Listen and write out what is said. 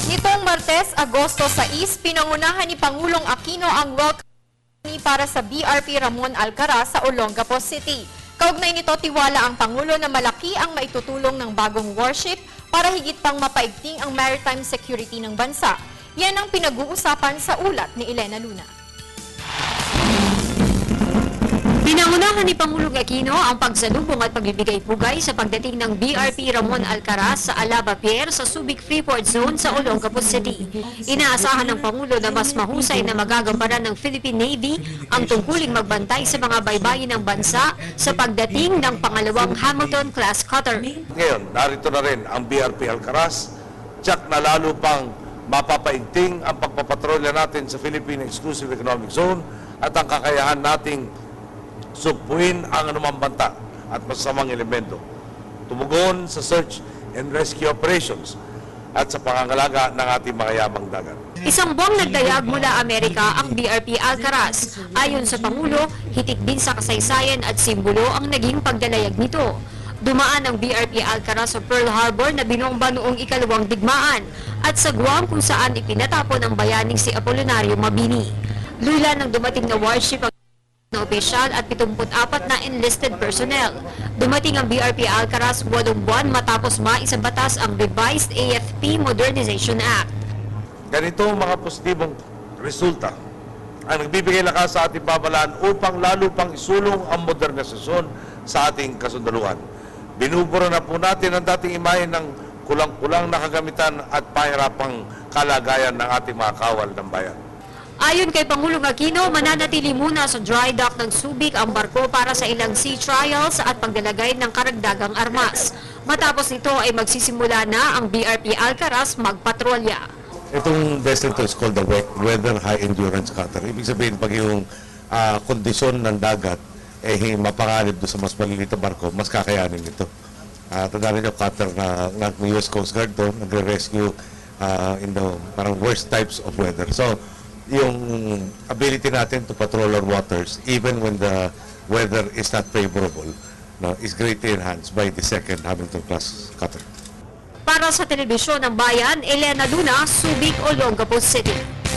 Nitong Martes, Agosto 6, pinangunahan ni Pangulong Aquino ang welcome para sa BRP Ramon Alcaraz sa Olongapo City. Kaugnay nito, tiwala ang Pangulo na malaki ang maitutulong ng bagong warship para higit pang mapaigting ang maritime security ng bansa. Yan ang pinag-uusapan sa ulat ni Elena Luna. Pinangunahan ni Pangulong Aquino ang pagsalubong at pagbibigay-pugay sa pagdating ng BRP Ramon Alcaraz sa Alaba Pier sa Subic Freeport Zone sa Olongapo City. Inaasahan ng Pangulo na mas mahusay na magagamparan ng Philippine Navy ang tungkuling magbantay sa mga baybayin ng bansa sa pagdating ng pangalawang Hamilton-class cutter. Ngayon, narito na rin ang BRP Alcaraz, tiyak na lalo pang mapapaigting ang pagpapatrolya natin sa Philippine Exclusive Economic Zone at ang kakayahan nating sugpuin ang anumang banta at masasamang elemento, tumugon sa search and rescue operations at sa pangangalaga ng ating makayamang dagat. Isang buwang nagdayag mula Amerika ang BRP Alcaraz. Ayon sa Pangulo, hitik din sa kasaysayan at simbolo ang naging pagdalayag nito. Dumaan ang BRP Alcaraz sa Pearl Harbor na binomba noong ikalawang digmaan at sa Guam kung saan ipinatapon ang bayaning si Apolinario Mabini. Lula ng dumating na warship na opisyal at 74 na enlisted personnel. Dumating ang BRP Alcaraz 8 buwan matapos maisabatas ang revised AFP Modernization Act. Ganito mga positibong resulta ang nagbibigay lakas sa ating pamahalaan upang lalo pang isulong ang modernisasyon sa ating kasundaluhan. Binubura na po natin ang dating imahe ng kulang-kulang na kagamitan at pahirapang kalagayan ng ating mga kawal ng bayan. Ayon kay Pangulong Aquino, mananatili muna sa dry dock ng Subic ang barko para sa ilang sea trials at paglalagay ng karagdagang armas. Matapos nito ay magsisimula na ang BRP Alcaraz magpatrolya. Itong vessel to is called the Weather High Endurance Cutter. Ibig sabihin, pag yung kondisyon ng dagat mapanganib doon sa mas maliliit na barko, mas kakayanin ito. Tandaan niyo, cutter ng US Coast Guard to, nagre-rescue in the parang worst types of weather. So, yung ability natin to patrol our waters even when the weather is not favorable is greatly enhanced by the second Hamilton-class cutter. Para sa Telebisyon ng Bayan, Elena Luna, Subic, Olongapo City.